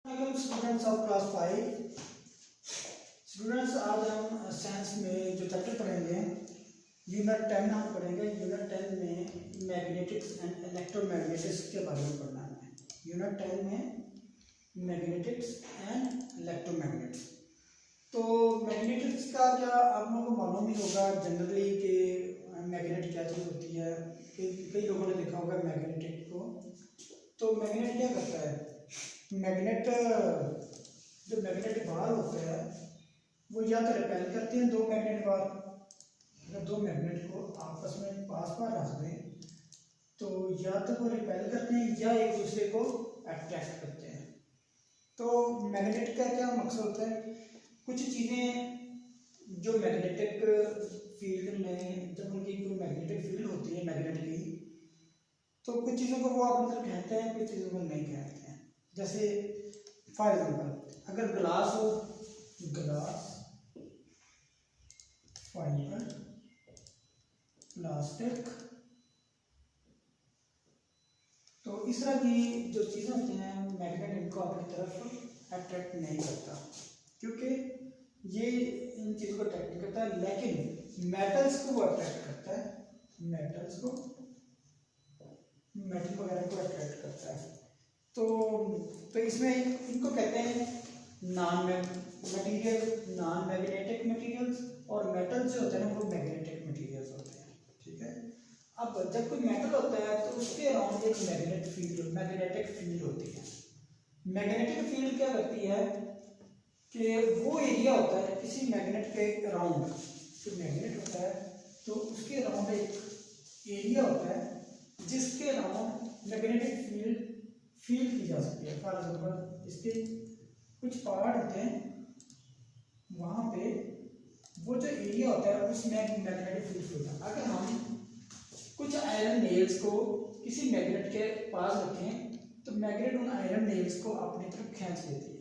Students of class 5 students, आज हम science में जो चैप्टर पढ़ेंगे यूनिट 10 हम पढ़ेंगे। यूनिट 10 में मैग्नेटिक्स एंड इलेक्ट्रोमैग्नेटिक्स के बारे में पढ़ना है। यूनिट 10 में मैग्नेटिक्स एंड इलेक्ट्रोमैग्नेटिक्स। तो मैग्नेटिक्स का क्या आप लोगों को मालूम ही होगा जनरली कि मैग्नेट क्या चीज़ होती है। कई लोगों ने देखा होगा मैग्नेटिक को। तो मैग्नेट क्या करता है? मैग्नेट जो मैग्नेट बार होते हैं वो या तो रिपेल करते हैं। दो मैग्नेट बार, अगर दो मैग्नेट को आपस में पास रख दें तो या तो वो रिपेल करते हैं या एक दूसरे को अट्रैक्ट करते हैं। तो मैग्नेट का क्या मकसद होता है? कुछ चीज़ें जो मैग्नेटिक फील्ड में, जब उनकी कोई मैग्नेटिक फील्ड होती है मैग्नेट की, तो कुछ चीज़ों को वो आप मतलब कहते हैं, कुछ चीज़ों को नहीं कहते हैं। जैसे फॉर एग्जाम्पल अगर ग्लास हो, ग्लास, फाइबर, प्लास्टिक, तो इस तरह की जो चीज़ें होती हैं मैग्नेट इनको अपनी तरफ अट्रैक्ट नहीं करता, क्योंकि ये इन चीज़ों को अट्रैक्ट नहीं करता। लेकिन मेटल्स को वो अट्रैक्ट करता है, मेटल्स को, मेटल वगैरह को अट्रैक्ट करता है। तो इसमें इनको कहते हैं नॉन मैग्नेटिक मटेरियल्स, और मेटल्स जो होते हैं वो मैग्नेटिक मटेरियल्स होते हैं। ठीक है। अब जब कोई मेटल होता है तो उसके अराउंड एक मैग्नेटिक फील्ड होती है। मैग्नेटिक फील्ड क्या करती है कि वो एरिया होता है किसी मैग्नेट के अराउंड, जो मैग्नेट होता है तो उसके अराउंड एक एरिया होता है जिसके अराउंड मैग्नेटिक फील्ड फील की जा सकती है। फॉर एग्जाम्पल इसके कुछ पार्ट होते हैं, वहाँ पे वो जो एरिया होता है उसमें मैग्नेटिक फील्ड होता है। अगर हम कुछ आयरन नेल्स को किसी मैग्नेट के पास रखें तो मैग्नेट उन आयरन नेल्स को अपनी तरफ खींच लेती है।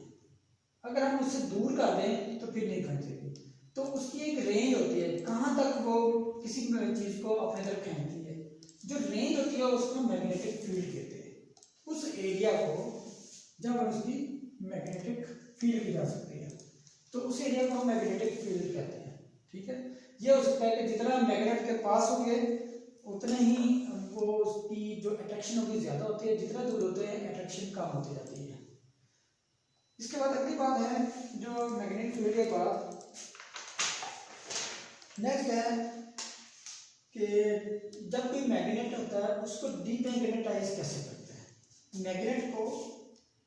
अगर हम उससे दूर कर दें तो फिर नहीं खींचेगी। तो उसकी एक रेंज होती है कहाँ तक वो किसी चीज़ को अपनी तरफ खींचती है। जो रेंज होती है उसको मैग्नेटिक फील्ड कहते हैं। उस एरिया को जब हम उसकी मैग्नेटिक फील्ड की जा सकती है तो उस एरिया को हम मैग्नेटिक फील्ड कहते हैं। ठीक है। ये हो सकता है कि जितना मैग्नेट के पास होंगे उतने ही वो उसकी जो अट्रैक्शन होगी ज़्यादा होती है, जितना दूर होते हैं अट्रैक्शन कम होती जाती है। इसके बाद अगली बात है जो मैग्नेटिक फील्ड के बाद नेक्स्ट है कि जब कोई मैग्नेट होता है उसको डीमैग्नेटाइज कैसे करते हैं। मैग्नेट को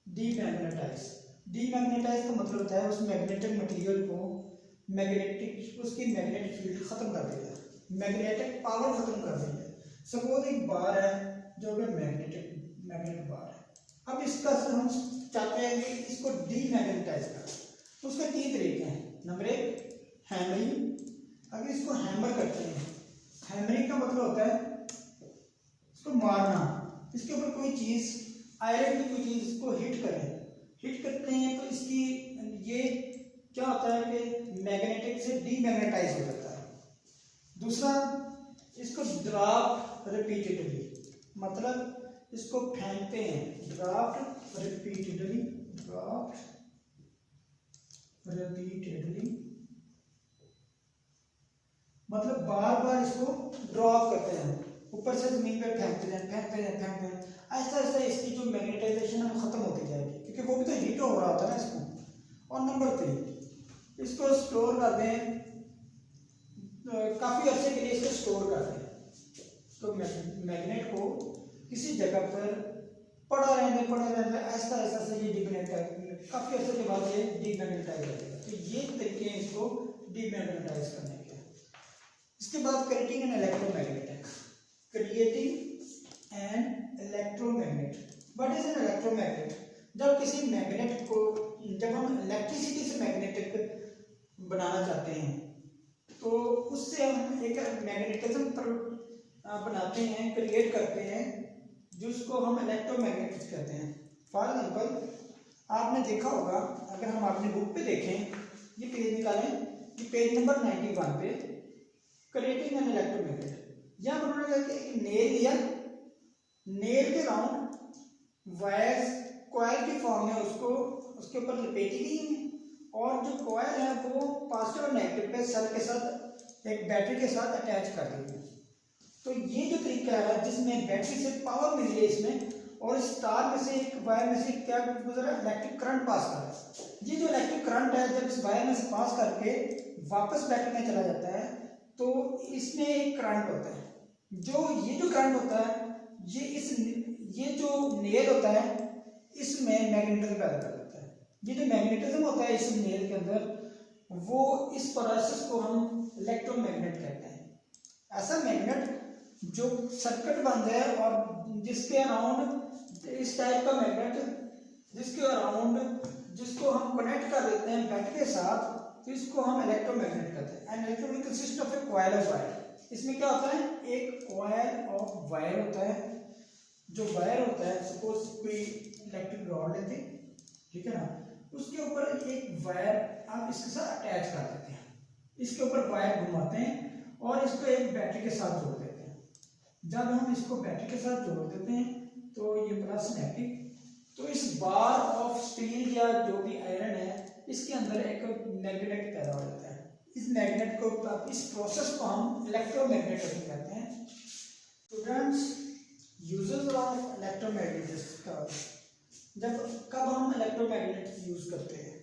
डीमैग्नेटाइज का मतलब होता है उस मैग्नेटिक मटेरियल को उसकी मैग्नेटिक फील्ड खत्म कर देगा, मैग्नेटिक पावर खत्म कर देगा। सपोज एक बार है जो कि मैग्नेट बार है। अब इसका हम चाहते हैं कि इसको डीमैग्नेटाइज करें, तो उसके तीन तरीके हैं। नंबर एक हैमरिंग। अगर इसको हैमर करते हैं, हैमरिंग का मतलब होता है इसको मारना, इसके ऊपर कोई चीज़, आयरन की कोई चीज़ इसको हिट करते हैं तो इसकी ये क्या होता है कि मैग्नेटिक से डीमैग्नेटाइज हो जाता है। दूसरा, इसको ड्राफ्ट रिपीटेडली, मतलब इसको फेंकते हैं, ड्राफ्ट रिपीटेडली, मतलब बार बार इसको ड्रॉप करते हैं, ऊपर से जमीन पे फेंकते हैं। ऐसा ऐसा इसकी जो मैग्नेटाइजेशन है वो खत्म होती जाएगी, क्योंकि वो भी तो हीट हो रहा होता है ना इसको। और नंबर 3, इसको स्टोर कर दें, काफ़ी अर्से के लिए इसको स्टोर कर दें। तो मैग्नेट को किसी जगह पर पड़ा रहने ऐसा ऐसा से ये डीमैग्नेटाइज, काफ़ी अर्से के बाद ये डीमैग्नेटाइज हो जाएगा। तो ये तरीके हैं इसको डीमैग्नेटाइज करने के। इसके बाद creating and electromagnet. What is an electromagnet? जब किसी मैग्नेट को, जब हम इलेक्ट्रिसिटी से मैग्नेटिक बनाना चाहते हैं तो उससे हम एक मैग्नेटिज्म बनाते हैं, क्रिएट करते हैं, जिसको हम इलेक्ट्रोमैग्नेटिक्स कहते हैं। फॉर एग्जाम्पल आपने देखा होगा, अगर हम अपनी बुक पे देखें, ये पेज निकालें, ये पेज नंबर 91 पे क्रिएटिंग एन इलेक्ट्रोमैग्नेट। यहाँ उन्होंने कहा कि एक नेल लिया, नेल के राउंड वायर्स कॉइल की फॉर्म में उसको उसके ऊपर लपेटी गई है और जो कॉइल है वो पॉजिटिव और नेगेटिव पे सेल के साथ एक बैटरी के साथ अटैच कर दी है। तो ये जो तरीका है जिसमें बैटरी से पावर मिल रही है इसमें, और इस तार में से एक वायर में से क्या गुजर रहा है, इलेक्ट्रिक करंट पास कर रहा है। ये जो इलेक्ट्रिक करंट है जब इस वायर में से पास करके वापस बैटरी में चला जाता है तो इसमें एक करंट होता है। ये जो करंट होता है ये जो नेल होता है इसमें मैग्नेटिज्म पैदा कर देता है। ये जो मैग्नेटिज्म होता है इस नेल के अंदर, वो इस प्रोसेस को हम इलेक्ट्रोमैग्नेट कहते हैं। ऐसा मैग्नेट जो सर्किट बंद है और जिसके अराउंड इस टाइप का मैग्नेट जिसके अराउंड जिसको हम कनेक्ट कर देते हैं बैटरी के साथ, तो इसको हम इलेक्ट्रोमैग्नेट कहते हैं। And electromagnet consist of A coil of wire. इसमें क्या होता है, एक कॉइल ऑफ वायर होता है। जो वायर होता है, सपोज कोई इलेक्ट्रिक रॉड लेते हैं, ठीक है ना, उसके ऊपर एक वायर आप इसके साथ अटैच कर देते हैं, इसके ऊपर वायर घुमाते हैं और इसको एक बैटरी के साथ जोड़ देते हैं। जब हम इसको बैटरी के साथ जोड़ देते हैं तो ये प्लस नेगेटिव, तो इस बार ऑफ स्टील या जो भी आयरन है इसके अंदर एक मैग्नेट पैदा हो जाता है। इस मैग्नेट को, इस प्रोसेस को हम इलेक्ट्रोमैग्नेटिज्म कहते हैं। स्टूडेंट्स, यूजेस ऑफ इलेक्ट्रोमैग्नेटिज्म, कब हम इलेक्ट्रोमैग्नेट यूज करते हैं,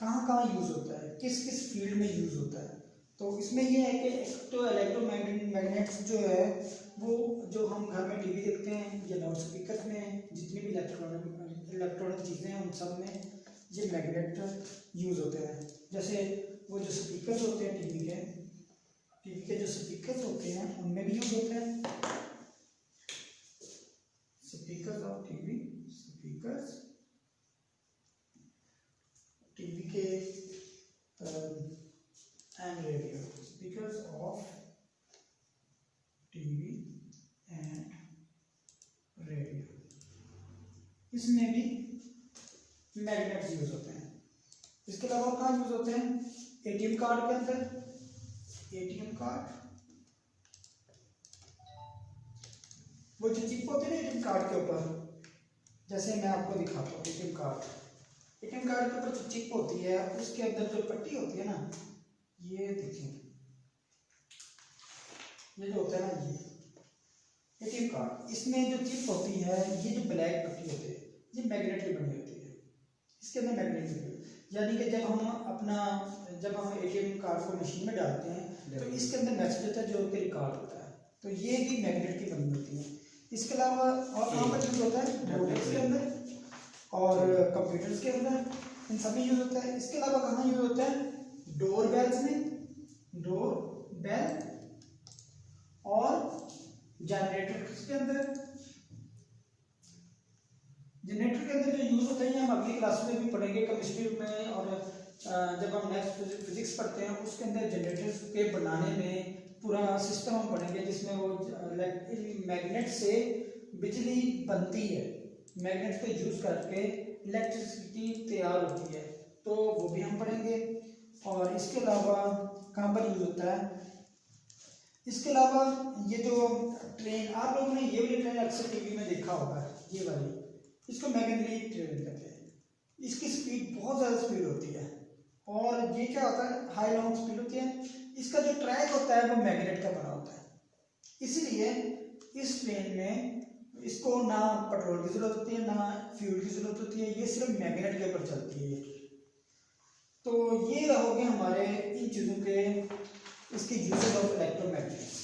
कहाँ कहाँ यूज होता है, किस किस फील्ड में यूज होता है। तो इसमें ये है कि एक तो इलेक्ट्रोमैग्नेट्स जो है वो जो हम घर में टीवी देखते हैं या लाउड स्पीकर में, जितनी भी इलेक्ट्रॉनिक चीज़ें हैं उन सब में ये मैग्नेट यूज होते हैं। जैसे वो जो स्पीकर होते हैं टीवी के जो स्पीकर होते हैं उनमें भी यूज होते हैं। स्पीकर ऑफ टीवी, टीवी के and radio, speakers of TV and radio, इसमें भी मैग्नेट्स यूज होते हैं। इसके अलावा कहाँ यूज होते हैं, एटीएम कार्ड के अंदर, एटीएम कार्ड, वो जो चिप होती है ना एटीएम कार्ड के ऊपर, जैसे मैं आपको दिखाता हूँ एटीएम कार्ड के ऊपर जो चिप होती है उसके अंदर जो पट्टी होती है ना, ये देखिए, ये जो होता है ना ये एटीएम कार्ड, इसमें जो चिप होती है, ये जो ब्लैक पट्टी होती है ये मैग्नेट की बनी होती है। इसके अंदर मैग्नेट की, यानी कि जब हम एटीएम कार्ड को मशीन में डालते हैं तो इसके अंदर मैसेज होता है जो कि रिकॉर्ड होता है, तो ये भी मैग्नेट की बनी होती है। इसके अलावा और कहाँ पर यूज होता है, मोबाइल्स के अंदर और कंप्यूटर्स के अंदर, इन सभी यूज होता है। इसके अलावा कहाँ यूज होता है, डोर बेल्स में, डोर बेल और जनरेटर के अंदर। जनरेटर के अंदर जो यूज होता है हम अगली क्लास में भी पढ़ेंगे केमिस्ट्री में, और जब हम नेक्स्ट फिजिक्स पढ़ते हैं उसके अंदर जनरेटर्स के बनाने में पूरा सिस्टम हम पढ़ेंगे जिसमें वो मैग्नेट से बिजली बनती है, मैग्नेट को यूज करके इलेक्ट्रिसिटी तैयार होती है, तो वो भी हम पढ़ेंगे। और इसके अलावा कहाँ पर यूज होता है, इसके अलावा ये जो ट्रेन, आप लोगों ने ये वाली ट्रेन अक्सर टीवी में देखा होगा, ये वाली, इसको मैग्नेटिक ट्रेन कहते हैं। इसकी स्पीड बहुत ज़्यादा स्पीड होती है और ये क्या होता है, हाई लॉन्ग स्पीड होती है। इसका जो ट्रैक होता है वो मैग्नेट का बना होता है, इसीलिए इस ट्रेन में इसको ना पेट्रोल की जरूरत होती है ना फ्यूल की जरूरत होती है, ये सिर्फ मैग्नेट के ऊपर चलती है। तो ये रहोगे हमारे इन चीज़ों के इसके यूजेस ऑफ इलेक्ट्रोमैग्नेट्स।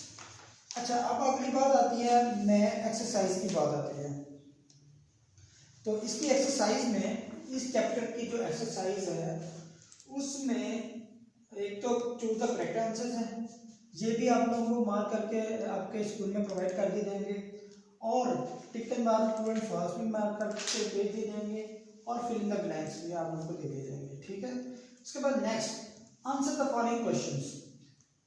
अच्छा, अब अगली बात आती है, मैं एक्सरसाइज की बात आती है। तो इसकी एक्सरसाइज में, इस चैप्टर की जो एक्सरसाइज है उसमें एक तो चूज द करेक्ट आंसर्स हैं, ये भी आप लोगों को मार्क करके आपके स्कूल में प्रोवाइड कर दिए जाएंगे, और tick and mark, true and false भी मार्क करके दे दिए जाएंगे, और फिल इन द ब्लैंक्स भी आप लोगों को दे दिए जाएंगे, ठीक है। उसके बाद next, answer the following questions,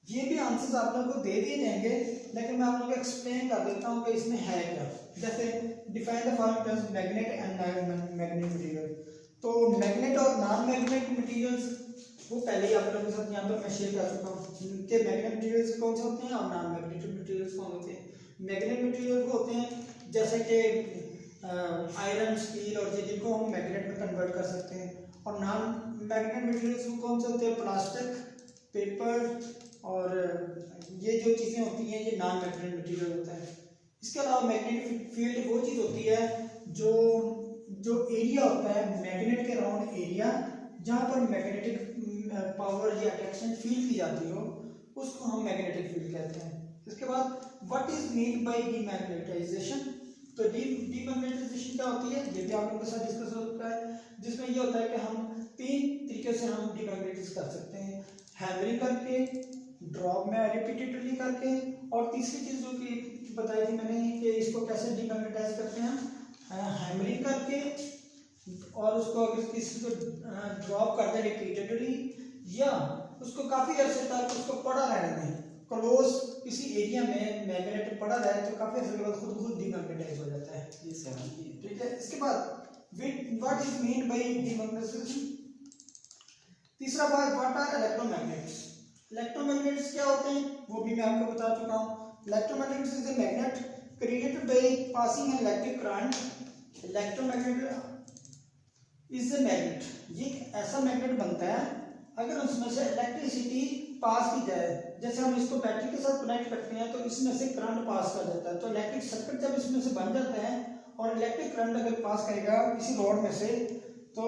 ये भी आंसर्स आप लोगों को दे दिए जाएंगे, लेकिन मैं आप लोगों को एक्सप्लेन कर देता हूँ कि इसमें है क्या। जैसे define the following terms magnet and non magnetic material, तो मैग्नेट और नॉन मैग्नेटिक मटेरियल्स वो पहले ही आप लोगों के साथ यहाँ पर मैं शेयर कर चुका हूँ कि मैग्नेटिक मटेरियल्स कौन से होते हैं और नॉन मैग्नेटिक मटेरियल्स कौन होते हैं। मैग्नेटिक मटेरियल वो होते हैं जैसे कि आयरन, स्टील और ये जिनको हम मैग्नेट में कन्वर्ट कर सकते हैं। और नॉन मैग्नेट मटेरियल्स वो कौन से होते हैं? प्लास्टिक, पेपर और ये जो चीज़ें होती हैं ये नॉन मैग्नेट मटेरियल होता है। इसके अलावा मैग्नेटिक फील्ड वो चीज़ होती है जो एरिया होता है मैग्नेट के अराउंड एरिया जहाँ पर मैग्नेटिक पावर या अट्रैक्शन फील की जाती हो उसको हम मैग्नेटिक फील्ड कहते हैं। इसके बाद what is mean by demagnetization? तो डीमैग्नेटाइजेशन क्या होती है ये भी आप लोगों के साथ डिस्कस होता है, जिसमें ये होता है कि हम 3 तरीके से हम डीमैग्नेटाइज कर सकते हैं, हैमरिंग करके, ड्रॉप में रिपीटेडली करके, और तीसरी चीज जो कि बताई थी मैंने कि इसको कैसे डीमैग्नेटाइज करते हैं, हैमरिंग करके, और उसको अगर किसी को ड्रॉप करते हैं रिपीटेडली या उसको काफी अर्से तक उसको पड़ा रहने दें, क्लोज किसी एरिया में मैग्नेट पड़ा रहे तो काफी अर्से के बाद खुद डीमैग्नेटाइज हो जाता है। जी सर, ठीक है। इसके बाद what is mean by demagnetization? तीसरा बात, व्हाट आर इलेक्ट्रोमैग्नेट्स? इलेक्ट्रोमैग्नेट्स क्या होते हैं वो भी मैं आपको बता चुका हूँ। Electromagnets is a magnet created by passing an electric current. Electromagnet is a magnet, ये ऐसा मैग्नेट बनता है अगर उसमें से इलेक्ट्रिसिटी पास की जाए। जैसे हम इसको बैटरी के साथ कनेक्ट करते हैं तो इसमें से करंट पास कर जाता है, तो इलेक्ट्रिक सर्किट जब इसमें से बन जाता है और इलेक्ट्रिक करंट अगर पास करेगा इसी रोड में से तो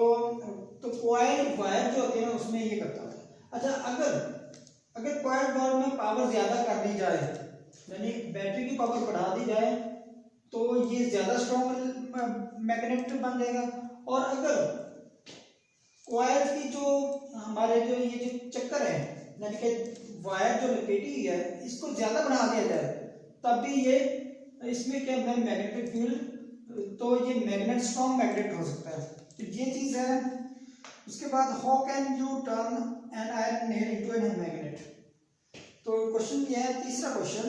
कॉइल वायर जो होते हैं उसमें ये करता है। अच्छा, अगर कॉइल वायर में पावर ज्यादा कर दी जाए यानी बैटरी की पावर बढ़ा दी जाए तो ये ज्यादा स्ट्रॉन्ग मैग्नेट बन जाएगा, और अगर कॉइल की जो हमारे जो ये जो चक्कर है यानी कि वायर जो लपेटी हुई है इसको ज्यादा बढ़ा दिया जाए तब भी ये इसमें क्या है मैग्नेटिक फील्ड, तो ये मैग्नेट स्ट्रॉन्ग मैग्नेट हो सकता है। तो ये चीज है। उसके बाद how can you turn an iron nail into an magnet? तो क्वेश्चन ये है, तीसरा question,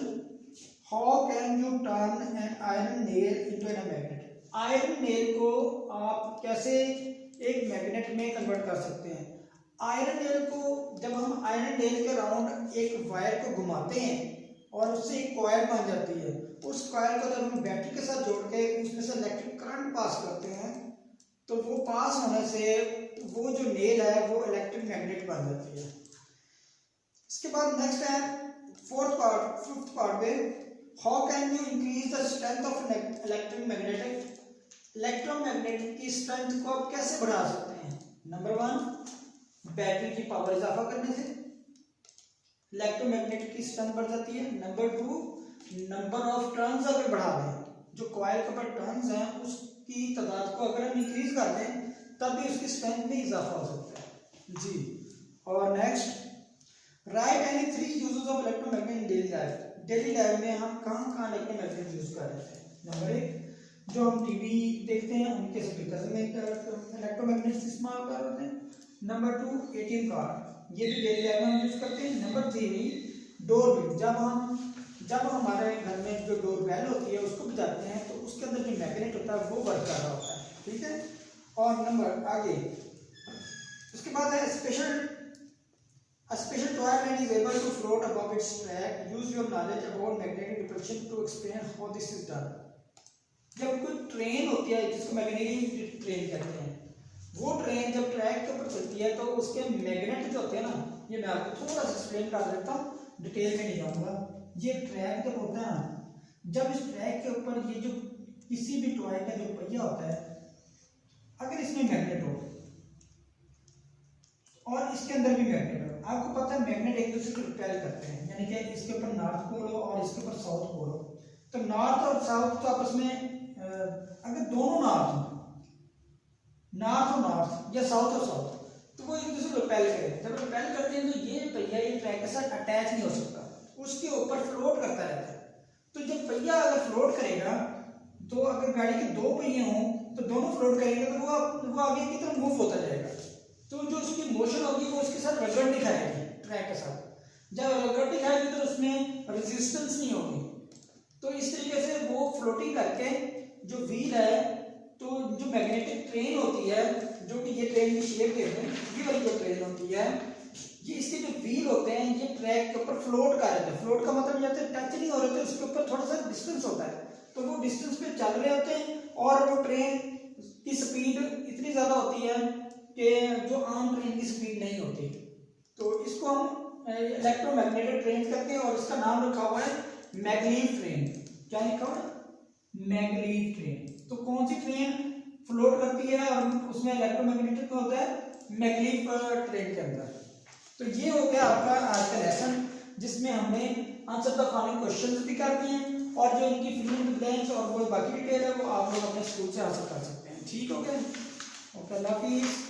how can you turn an iron nail into an magnet? Iron nail को आप कैसे एक मैग्नेट में कन्वर्ट कर सकते हैं? आयरन नेल को जब हम आयरन नेल के राउंड एक वायर को घुमाते हैं और उससे एक कॉइल बन जाती है, उस कॉइल को जब हम बैटरी के साथ जोड़ के उसमें से इलेक्ट्रिक करंट पास करते हैं तो वो पास होने से वो जो नेल है वो इलेक्ट्रिक मैग्नेट बन जाती है। इसके बाद नेक्स्ट है फिफ्थ पार्ट पे, how can you increase the strength of electromagnetic? Electromagnet की स्ट्रेंथ को आप कैसे बढ़ा सकते हैं? नंबर 1, बैटरी की पावर इजाफा करने से इलेक्ट्रोमैग्नेट की स्ट्रेंथ बढ़ जाती है। नंबर 2, नंबर ऑफ टर्न्स अगर बढ़ा दें, जो कॉइल के ऊपर टर्न्स हैं उसकी तादाद को अगर हम इंक्रीज कर दें तब भी उसकी स्ट्रेंथ में इजाफा हो सकता है जी। और next, right any 3 uses of electromagnet in daily life? Daily life में हम कहाँ इलेक्ट्रोमैग्नेट यूज कर रहे हैं? नंबर 1, जो हम टीवी देखते हैं उनके स्पीकर में इलेक्ट्रोमैग्नेट इस्तेमाल कर रहे हैं। नंबर 2, ATM कार्ड, ये भी डेली लाइफ में हम यूज करते हैं। नंबर 3, डोर बेल, जब हमारे घर में जो डोर बेल होती है उसको बजाते हैं तो उसके अंदर जो मैग्नेट होता है वो वर्क कर रहा होता है, ठीक है। और नंबर आगे उसके बाद है special toy that is able to float above its track. Use your knowledge about magnetic repulsion to explain how this is done. जब कोई ट्रेन होती है जिसको मैग्नेटिक ट्रेन कहते हैं, वो ट्रेन जब ट्रैक के ऊपर चलती है तो उसके मैग्नेट जो होते हैं ना, ये मैं आपको थोड़ा सा एक्सप्लेन कर देता हूँ, डिटेल में नहीं जाऊंगा। ये ट्रैक जब होता है ना, जब इस ट्रैक के ऊपर ये जो किसी भी टॉय का जो पहिया होता है अगर इसमें मैग्नेट हो और इसके अंदर भी मैग्नेट हो, आपको पता है मैग्नेट एक दूसरे को रिपेल करते हैं, यानी कि इसके ऊपर नॉर्थ पोल हो और इसके ऊपर साउथ पोल हो, तो नॉर्थ और साउथ तो आपस में अगर दोनों नॉर्थ या साउथ और साउथ, तो वो एक दूसरे को रिपेल करें। जब रिपेल करते हैं तो ये पहिया ये ट्रैक के साथ अटैच नहीं हो सकता, उसके ऊपर फ्लोट करता रहता है। तो जब पहिया अगर फ्लोट करेगा तो अगर गाड़ी के 2 पहिए हों तो दोनों फ्लोट करेंगे तो वो आगे की तरफ मूव होता जाएगा, तो जो उसकी मोशन होगी वो उसके साथ रगड़ दिखाएगी ट्रैक के साथ। जब रगड़ दिखाएगी तो उसमें रेजिस्टेंस नहीं होगी, तो इस तरीके से वो फ्लोटिंग करके जो व्हील है, तो जो मैग्नेटिक ट्रेन होती है, जो कि ये ट्रेन की शेप देते हैं, ये वाली जो ट्रेन होती है, ये इसके जो व्हील होते हैं ये ट्रैक के ऊपर फ्लोट कर रहे थे। फ्लोट का मतलब ये टच नहीं हो रहे थे, उसके ऊपर थोड़ा सा डिस्टेंस होता है, तो वो डिस्टेंस पे चल रहे होते हैं और वो ट्रेन की स्पीड इतनी ज़्यादा होती है कि जो आम ट्रेन की स्पीड नहीं होती। तो इसको हम इलेक्ट्रोमैग्नेटिक ट्रेन कहते हैं और इसका नाम रखा हुआ है मैगलीव ट्रेन। क्या लिखा हुआ है? मैगलीव ट्रेन। तो कौन सी ट्रेन फ्लोट करती है और उसमें इलेक्ट्रोमैग्नेटिक में होता है? मैगलीव ट्रेन के अंदर। तो ये हो गया आपका आज का लेसन, जिसमें हमने आंसर द फॉलोइंग क्वेश्चंस भी कर दिए हैं और जो इनकी फिल इन द ब्लैंक्स और वो बाकी डिटेल है वो आप लोग अपने स्कूल से हासिल कर सकते हैं। ठीक हो गया? ओके, अल्लाह हाफिज़।